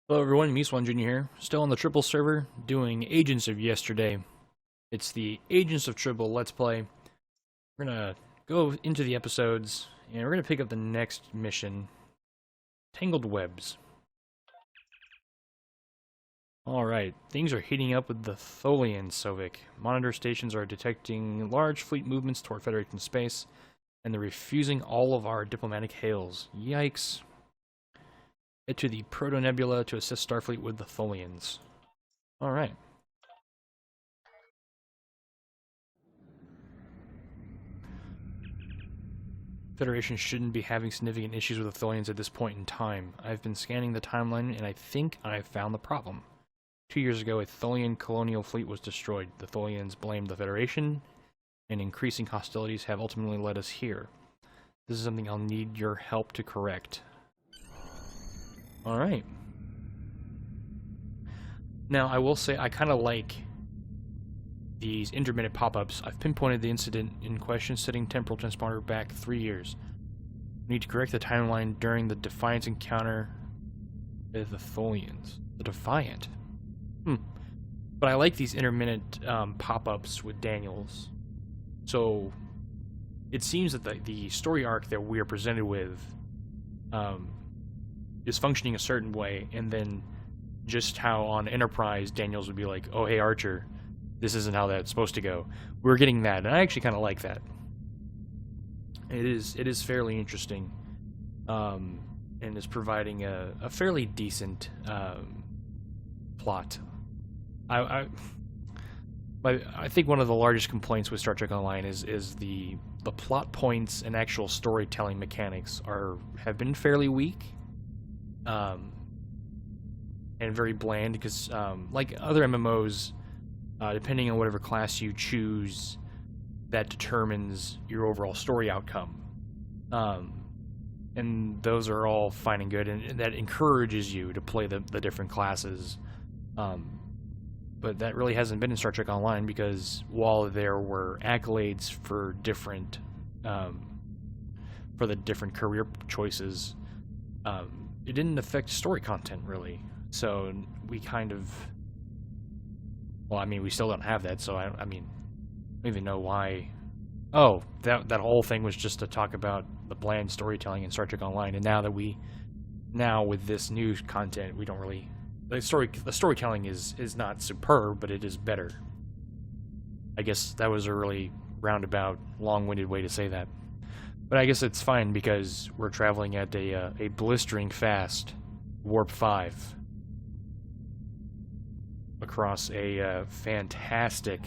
Hello everyone, Meeswan Jr. here, still on the Tribble server, doing Agents of Yesterday. It's the Agents of Tribble Let's Play. We're gonna go into the episodes, and we're gonna pick up the next mission, Tangled Webs. Alright, things are heating up with the Tholian Sovic. Monitor stations are detecting large fleet movements toward Federation space, and they're refusing all of our diplomatic hails. Yikes. Head to the Proto-Nebula to assist Starfleet with the Tholians. Alright. Federation shouldn't be having significant issues with the Tholians at this point in time. I've been scanning the timeline, and I think I've found the problem. 2 years ago, a Tholian colonial fleet was destroyed. The Tholians blamed the Federation, and increasing hostilities have ultimately led us here. This is something I'll need your help to correct. Alright. Now, I will say I kind of like these intermittent pop-ups. I've pinpointed the incident in question, setting temporal transponder back 3 years. We need to correct the timeline during the Defiance encounter with the Tholians. The Defiant? But I like these intermittent pop-ups with Daniels. So, it seems that the story arc that we are presented with is functioning a certain way, and then just how on Enterprise Daniels would be like, oh hey Archer, this isn't how that's supposed to go. We're getting that, and I actually kind of like that. It is fairly interesting, and is providing a fairly decent plot. I think one of the largest complaints with Star Trek Online is the plot points and actual storytelling mechanics have been fairly weak. And very bland, because like other MMOs, depending on whatever class you choose, that determines your overall story outcome. And those are all fine and good, and that encourages you to play the different classes. But that really hasn't been in Star Trek Online, because while there were accolades for the different career choices, it didn't affect story content, really. So we kind of... Well, I mean, we still don't have that, so I mean, I don't even know why... Oh, that whole thing was just to talk about the bland storytelling in Star Trek Online, and now with this new content, we don't really... The storytelling is not superb, but it is better. I guess that was a really roundabout, long-winded way to say that. But I guess it's fine, because we're traveling at a blistering fast warp 5 across a fantastic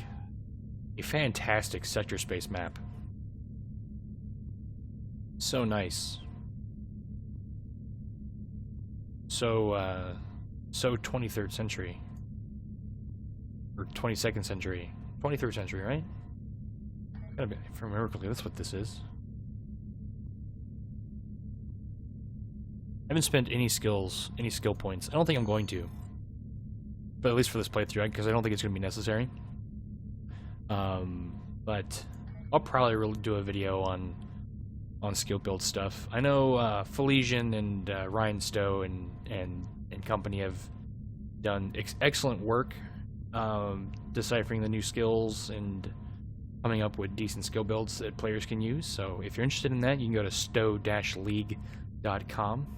sector space map. So nice. So 23rd century. Or 22nd century. 23rd century, right? Gotta be, from Miracle, that's what this is. I haven't spent any skill points. I don't think I'm going to. But at least for this playthrough, because I don't think it's going to be necessary. But I'll probably do a video on skill build stuff. I know Felician and Ryan Stowe and company have done excellent work deciphering the new skills and coming up with decent skill builds that players can use. So if you're interested in that, you can go to stowe-league.com.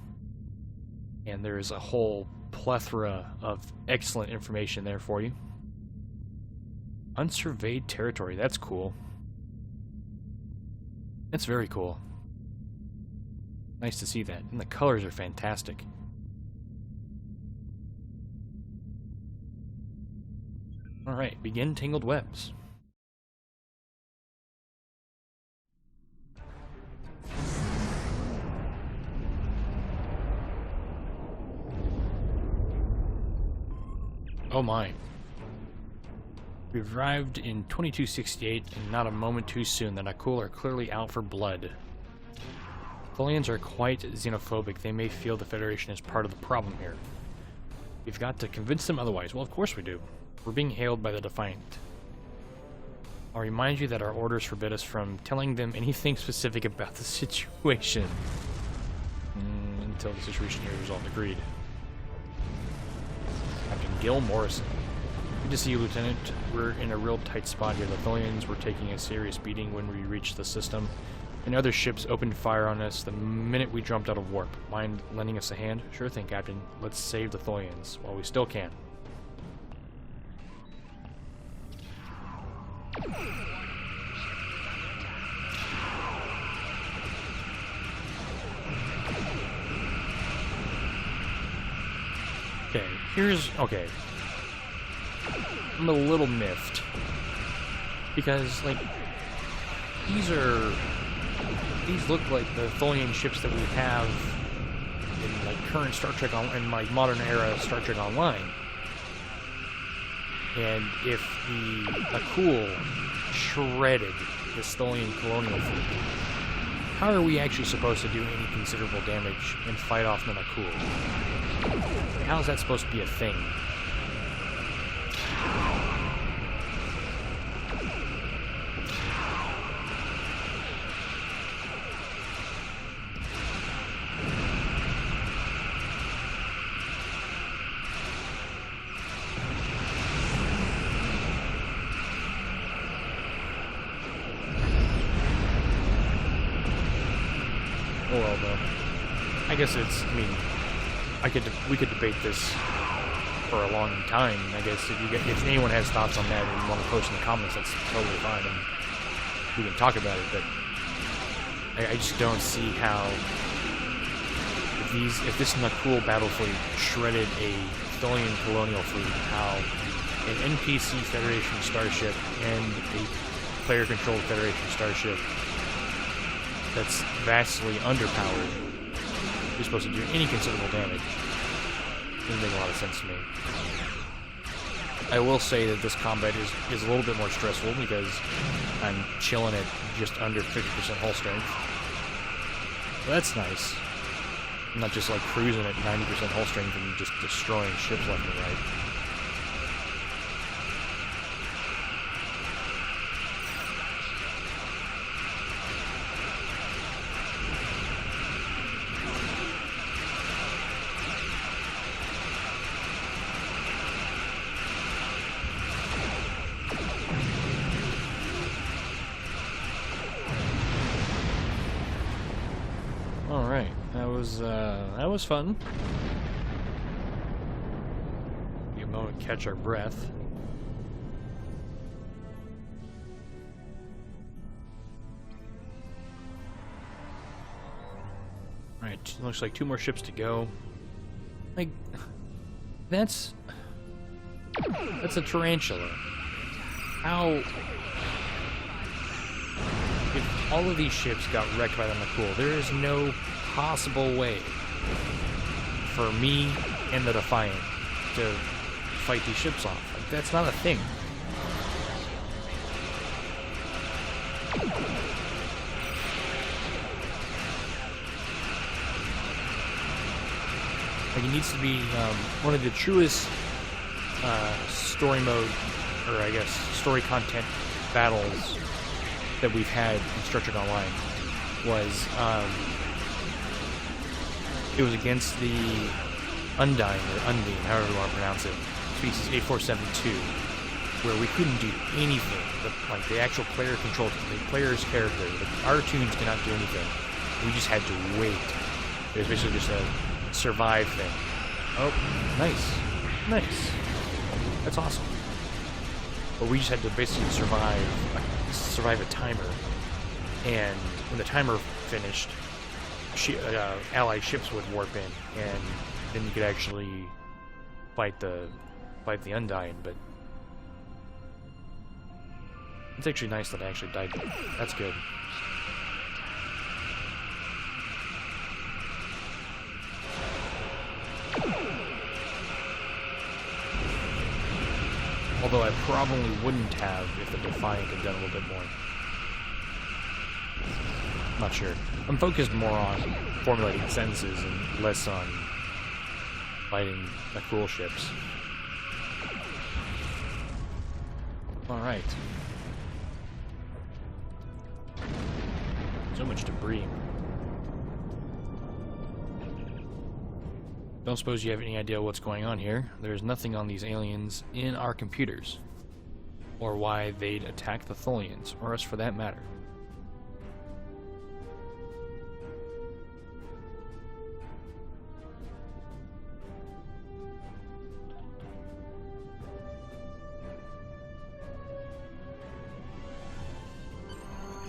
And there's a whole plethora of excellent information there for you. Unsurveyed territory, that's cool. That's very cool. Nice to see that. And the colors are fantastic. Alright, begin Tangled Webs. Oh my. We've arrived in 2268, and not a moment too soon. The Nakul are clearly out for blood. Tholians are quite xenophobic. They may feel the Federation is part of the problem here. We've got to convince them otherwise. Well, of course we do. We're being hailed by the Defiant. I'll remind you that our orders forbid us from telling them anything specific about the situation. Until the situation here is resolved. Agreed. Gil Morrison. Good to see you, Lieutenant. We're in a real tight spot here. The Tholians were taking a serious beating when we reached the system, and other ships opened fire on us the minute we jumped out of warp. Mind lending us a hand? Sure thing, Captain. Let's save the Tholians while we still can. Okay. I'm a little miffed. Because, like, these look like the Tholian ships that we have in, like, current Star Trek, in, like, modern era Star Trek Online. And if the Akul shredded the Tholian colonial fleet, how are we actually supposed to do any considerable damage and fight off an Akul? How is that supposed to be a thing? Oh well, though. I guess it's, I mean, we could debate this for a long time. I guess if anyone has thoughts on that and want to post in the comments, that's totally fine, and we can talk about it. But I just don't see how if this Nakul battle fleet shredded a Tholian colonial fleet, how an NPC Federation starship and a player-controlled Federation starship that's vastly underpowered is supposed to do any considerable damage. Doesn't make a lot of sense to me. I will say that this combat is a little bit more stressful because I'm chilling at just under 50% hull strength. Well, that's nice. I'm not just like cruising at 90% hull strength and just destroying ships left and right. Alright, that was fun. Give a moment to catch our breath. Alright, looks like 2 more ships to go. Like, that's a tarantula. How... If all of these ships got wrecked by the Nakul, there is no possible way for me and the Defiant to fight these ships off. Like, that's not a thing. Like, it needs to be one of the truest story mode, or I guess story content battles that we've had in Star Trek Online was it was against the Undine, or Undine, however you want to pronounce it, species 8472, where we couldn't do anything. The actual player controlled the player's character. Our tunes cannot do anything. We just had to wait. It was basically just a survive thing. Oh, nice. That's awesome. But we just had to basically survive a timer, and when the timer finished, allied ships would warp in, and then you could actually fight the Undine. But it's actually nice that I actually died there. That's good. Although I probably wouldn't have if the Defiant had done a little bit more. Not sure. I'm focused more on formulating sentences and less on fighting the cool ships. Alright. So much debris. Don't suppose you have any idea what's going on here. There's nothing on these aliens in our computers, or why they'd attack the Tholians, or us for that matter.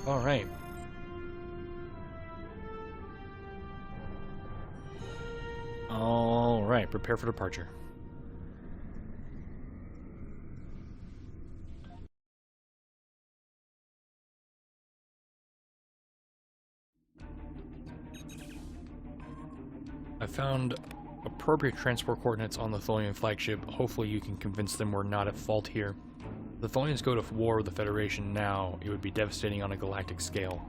Alright. Alright, prepare for departure. I found appropriate transport coordinates on the Tholian flagship. Hopefully you can convince them we're not at fault here. If the Tholians go to war with the Federation now, it would be devastating on a galactic scale.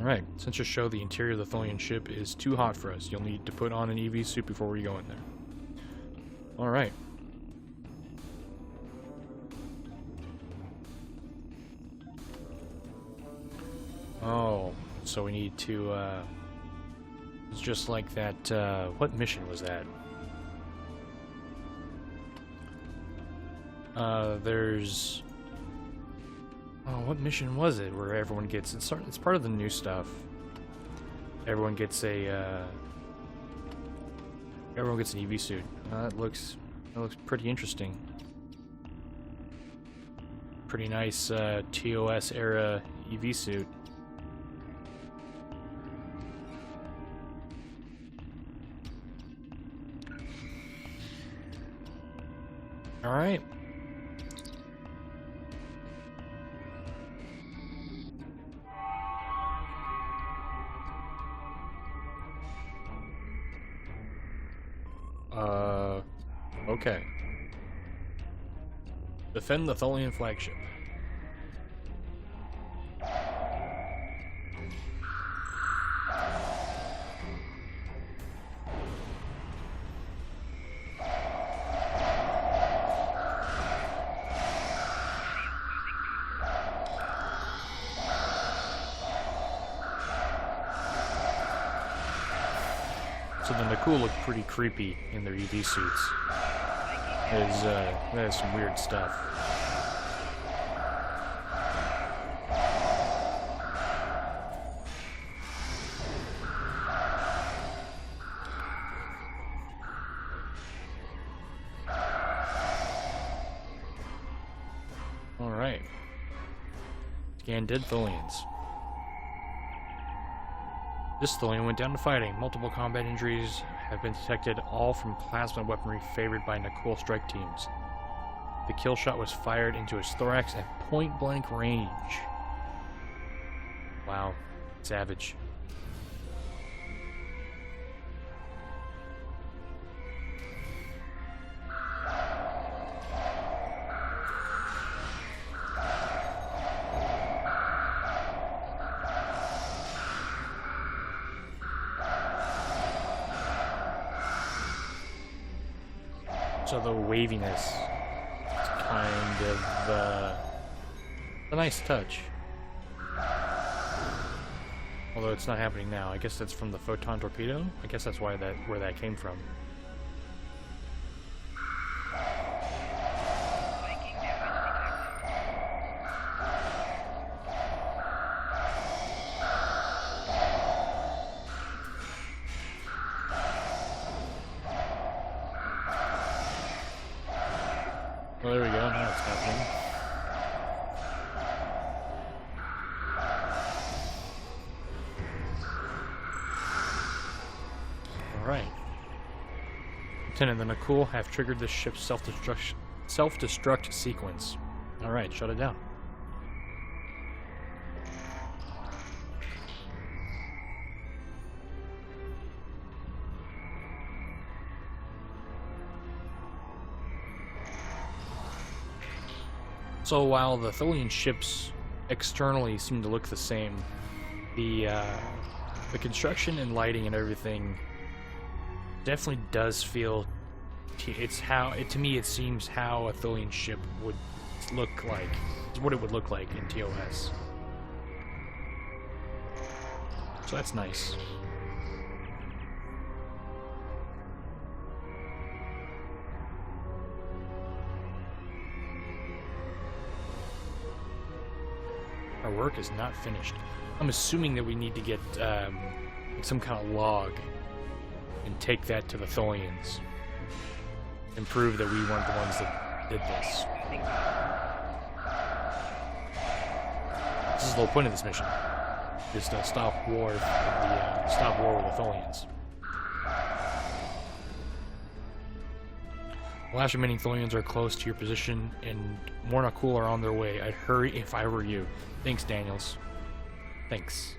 Alright, sensors show the interior of the Tholian ship is too hot for us. You'll need to put on an EV suit before we go in there. Alright. Oh, so we need to, it's just like that, what mission was that? There's... Oh, what mission was it where everyone gets... It's part of the new stuff. Everyone gets a, everyone gets an EV suit. That looks pretty interesting. Pretty nice, TOS era EV suit. Alright. Okay. Defend the Tholian flagship. So the Nakul look pretty creepy in their EV suits. That is some weird stuff. Alright. Scan dead Tholians. This Tholian went down to fighting. Multiple combat injuries have been detected, all from plasma weaponry favored by Nakul strike teams. The kill shot was fired into his thorax at point-blank range. Wow. Savage. So the waviness is kind of a nice touch. Although it's not happening now. I guess that's from the photon torpedo. I guess that's where that came from. Well, there we go. Now it's happening. Alright. Lieutenant, the Nakul have triggered this ship's self-destruct sequence. Alright, shut it down. So while the Tholian ships externally seem to look the same, the construction and lighting and everything definitely does feel. To me it seems how a Tholian ship would look like. It's what it would look like in TOS. So that's nice. work is not finished. I'm assuming that we need to get some kind of log and take that to the Tholians and prove that we weren't the ones that did this. This is the whole point of this mission. Is to stop war with the Tholians. The last remaining Tholians are close to your position, and more not cool are on their way. I'd hurry if I were you. Thanks, Daniels. Thanks.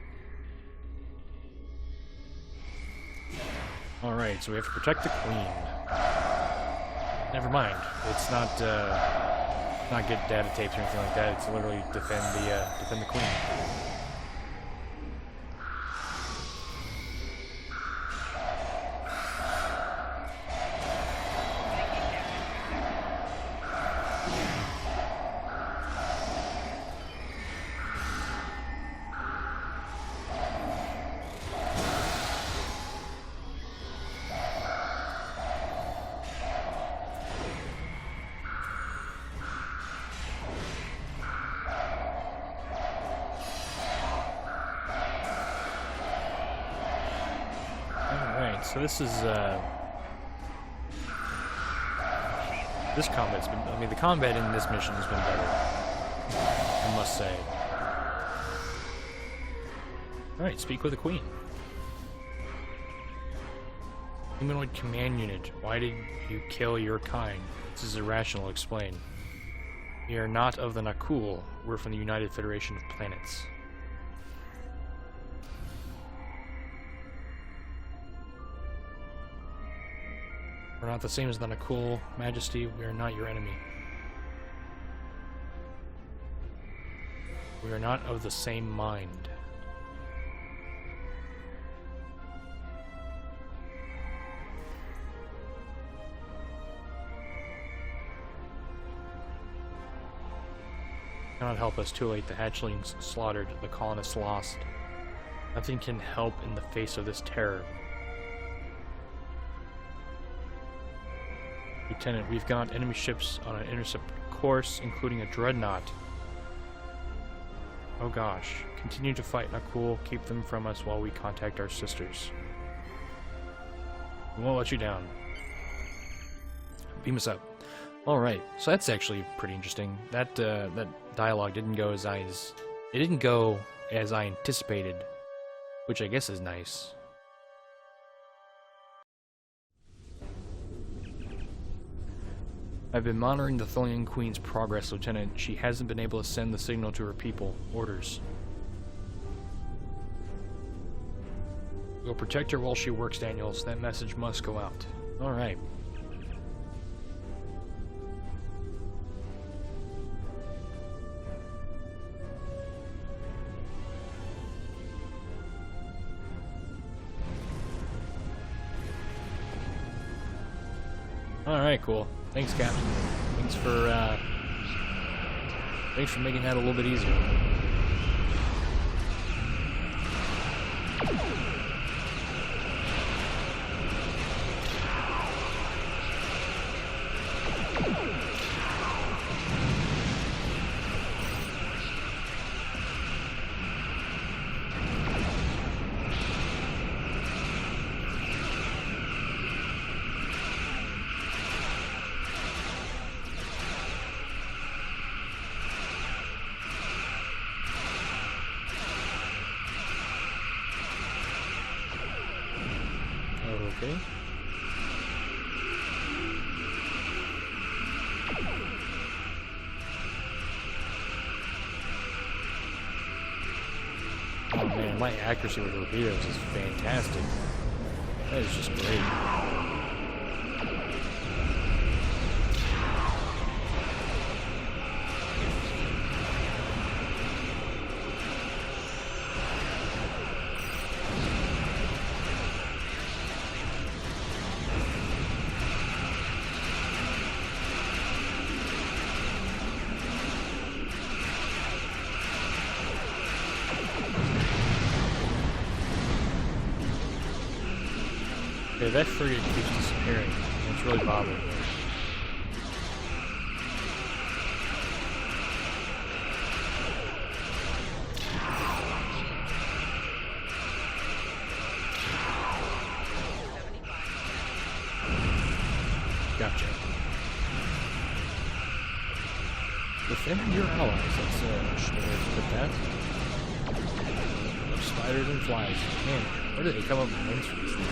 Alright, so we have to protect the Queen. Never mind. It's not get data tapes or anything like that. It's literally defend the Queen. So this is, this combat's been, I mean, the combat in this mission has been better, I must say. Alright, speak with the Queen. Humanoid command unit, why did you kill your kind? This is irrational, explain. We are not of the Nakul, we're from the United Federation of Planets. We're not the same as the Nakul, Majesty. We are not your enemy. We are not of the same mind. Cannot help us. Too late. The hatchlings slaughtered. The colonists lost. Nothing can help in the face of this terror. Lieutenant, we've got enemy ships on an intercept course, including a dreadnought. Oh gosh. Continue to fight, Nakul. Keep them from us while we contact our sisters. We won't let you down. Beam us up. Alright, so that's actually pretty interesting. That dialogue didn't go as I anticipated, which I guess is nice. I've been monitoring the Tholian Queen's progress, Lieutenant. She hasn't been able to send the signal to her people. Orders. We'll protect her while she works, Daniels. That message must go out. Alright. Alright, cool. Thanks, Captain. Thanks for making that a little bit easier. Okay. Oh man, my accuracy with torpedoes is fantastic. That is just great. Okay, that frigate keeps disappearing. It's really bothering me. Gotcha. Defend your allies. Let's put that. Spiders and flies. Man, where do they come up with names for these things?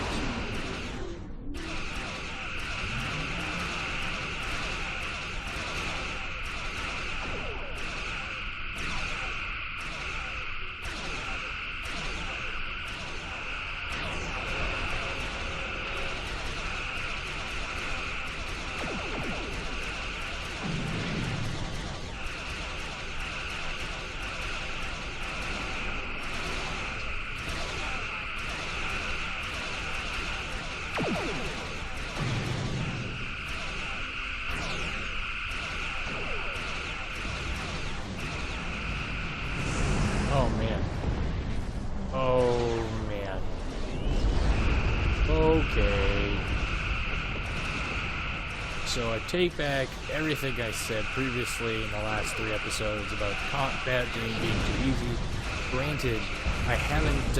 Oh man. Oh man. Okay. So I take back everything I said previously in the last 3 episodes about combat being too easy. Granted, I haven't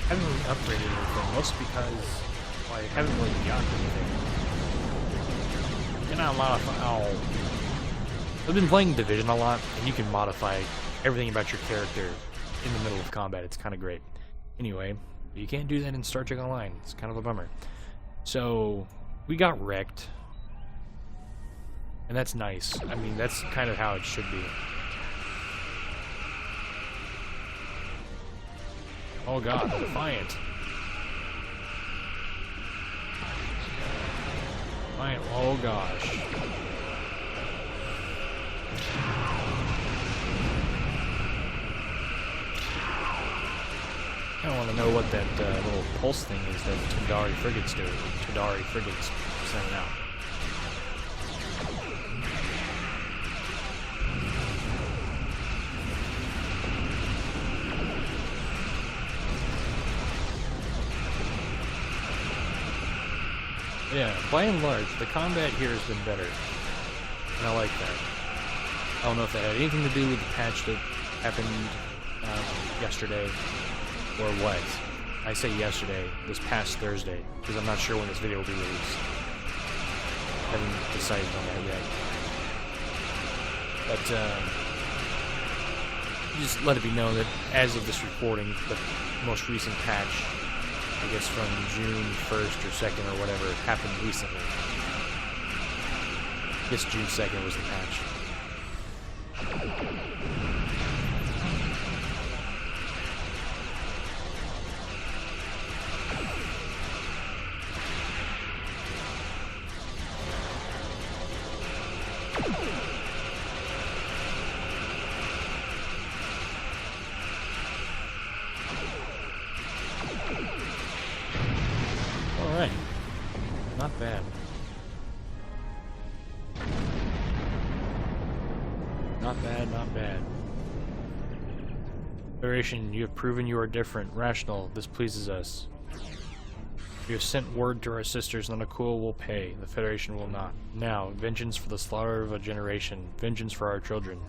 really upgraded anything, mostly because I haven't really gotten anything. You can modify. Oh. I've been playing Division a lot, and you can modify everything about your character in the middle of combat. It's kind of great. Anyway, you can't do that in Star Trek Online. It's kind of a bummer. So, we got wrecked. And that's nice. I mean, that's kind of how it should be. Oh god, Defiant. Defiant, oh gosh. I want to know what that little pulse thing is that Tadari frigates do. Tadari frigates sending out. Yeah, by and large, the combat here has been better. And I like that. I don't know if that had anything to do with the patch that happened yesterday, or what. I say yesterday, this past Thursday, because I'm not sure when this video will be released. I haven't decided on that yet. But, just let it be known that as of this recording, the most recent patch, I guess from June 1st or 2nd or whatever, happened recently. I guess June 2nd was the patch. Alright. Not bad. Not bad, not bad. Federation, you have proven you are different, rational. This pleases us. We have sent word to our sisters, Nanakul will pay. The Federation will not. Now, vengeance for the slaughter of a generation. Vengeance for our children.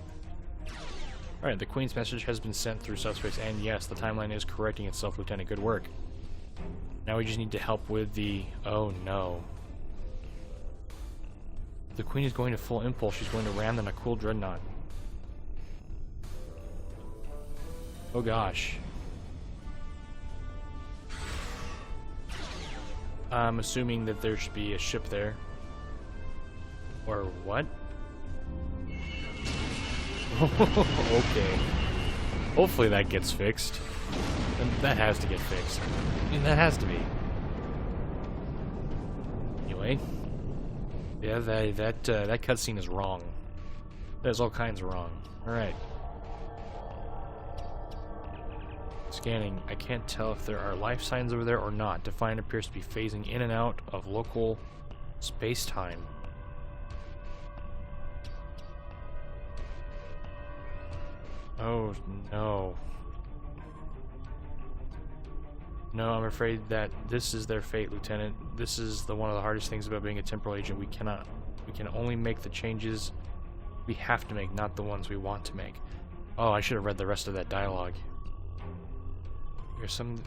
Alright, the Queen's message has been sent through subspace, and yes, the timeline is correcting itself, Lieutenant. Good work. Now we just need to help with the... Oh no. The Queen is going to full impulse. She's going to ram the Nakul Dreadnought. Oh gosh. I'm assuming that there should be a ship there. Or what? Okay. Hopefully that gets fixed. That has to get fixed. I mean, that has to be. Anyway. Yeah, that cutscene is wrong. There's all kinds of wrong. Alright. Scanning. I can't tell if there are life signs over there or not. Defiant appears to be phasing in and out of local space-time. Oh, no. No, I'm afraid that this is their fate, Lieutenant. This is one of the hardest things about being a temporal agent. We can only make the changes we have to make, not the ones we want to make. Oh, I should have read the rest of that dialogue.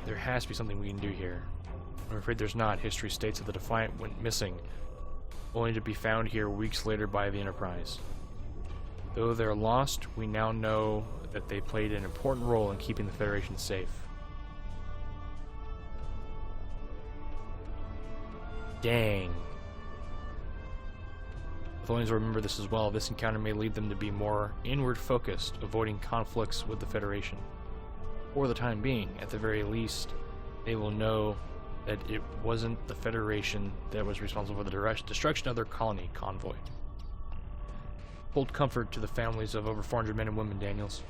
There has to be something we can do here. I'm afraid there's not. History states that the Defiant went missing. only to be found here weeks later by the Enterprise. Though they're lost, we now know that they played an important role in keeping the Federation safe. Dang. Tholians will remember this as well. This encounter may lead them to be more inward-focused, avoiding conflicts with the Federation. For the time being, at the very least, they will know that it wasn't the Federation that was responsible for the destruction of their colony convoy. Hold comfort to the families of over 400 men and women, Daniels.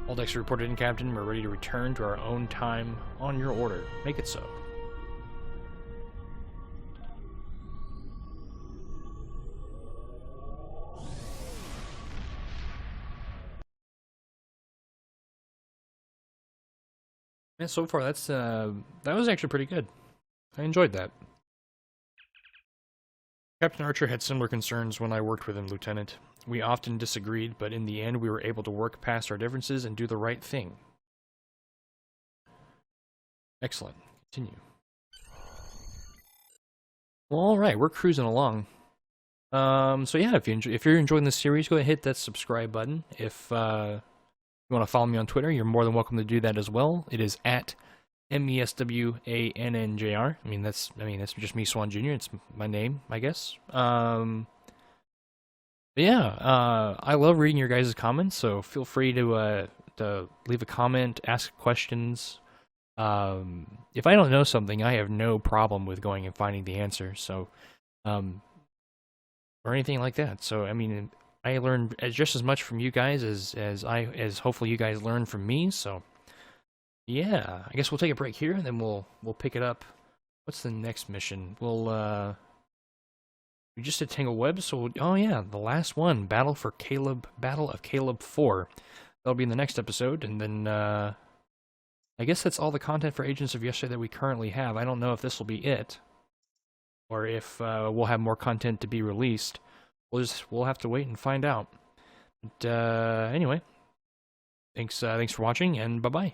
All decks are reported in, Captain. We're ready to return to our own time on your order. Make it so. Yeah, so far that's that was actually pretty good. I enjoyed that. Captain Archer had similar concerns when I worked with him, Lieutenant. We often disagreed, but in the end we were able to work past our differences and do the right thing. Excellent. Continue. Well, alright, we're cruising along. So yeah, if you're enjoying this series, go ahead and hit that subscribe button. If you want to follow me on Twitter, you're more than welcome to do that as well. It is at MESWANNJR. I mean that's just me, Swan Jr. It's my name, I guess. But yeah, I love reading your guys' comments, so feel free to leave a comment, ask questions. If I don't know something, I have no problem with going and finding the answer. So, or anything like that. So I mean, I learned just as much from you guys as hopefully you guys learn from me. So yeah, I guess we'll take a break here and then we'll pick it up. What's the next mission? We just did Tangled Webs, so oh yeah, the last one, Battle of Caleb 4. That'll be in the next episode, and then I guess that's all the content for Agents of Yesterday that we currently have. I don't know if this will be it, or if we'll have more content to be released. We'll have to wait and find out. But anyway, thanks for watching, and bye bye.